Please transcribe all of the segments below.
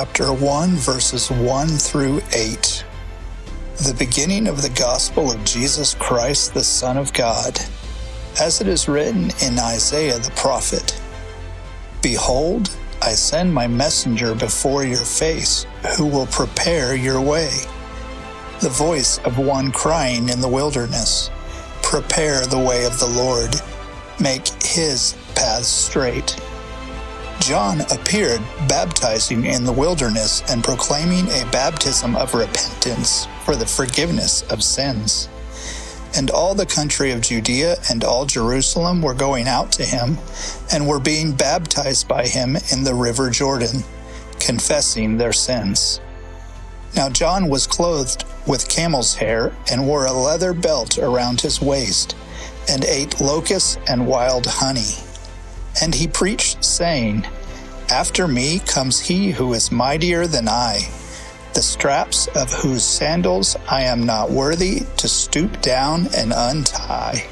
chapter 1, verses 1 through 8. The beginning of the gospel of Jesus Christ, the Son of God, as it is written in Isaiah the prophet. Behold, I send my messenger before your face, who will prepare your way. The voice of one crying in the wilderness, prepare the way of the Lord, make his paths straight. John appeared baptizing in the wilderness and proclaiming a baptism of repentance for the forgiveness of sins. And all the country of Judea and all Jerusalem were going out to him and were being baptized by him in the river Jordan, confessing their sins. Now John was clothed with camel's hair and wore a leather belt around his waist, and ate locusts and wild honey. And he preached, saying, After me comes he who is mightier than I, the straps of whose sandals I am not worthy to stoop down and untie.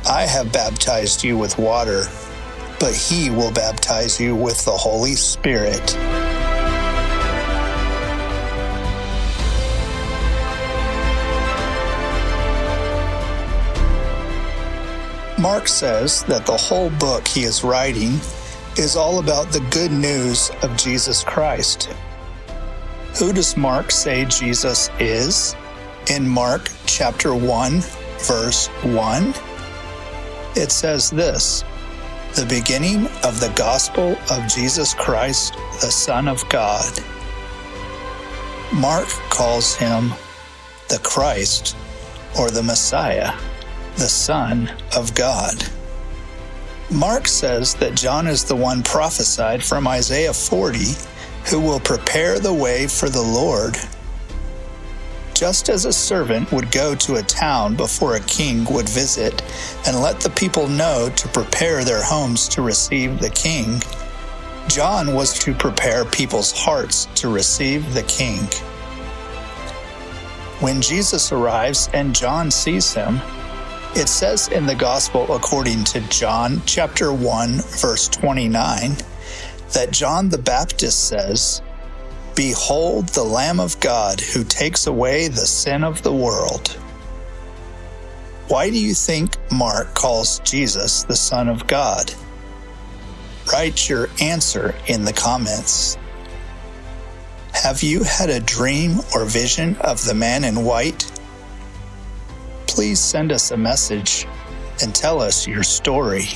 I have baptized you with water, but he will baptize you with the Holy Spirit. Mark says that the whole book he is writing is all about the good news of Jesus Christ. Who does Mark say Jesus is? In Mark chapter 1, verse 1, it says this, the beginning of the gospel of Jesus Christ, the Son of God. Mark calls him the Christ, or the Messiah, the Son of God. Mark says that John is the one prophesied from Isaiah 40 who will prepare the way for the Lord. Just as a servant would go to a town before a king would visit and let the people know to prepare their homes to receive the king, John was to prepare people's hearts to receive the king. When Jesus arrives and John sees him, it says in the Gospel according to John chapter 1, verse 29, that John the Baptist says, Behold the Lamb of God who takes away the sin of the world. Why do you think Mark calls Jesus the Son of God? Write your answer in the comments. Have you had a dream or vision of the man in white? Please send us a message and tell us your story.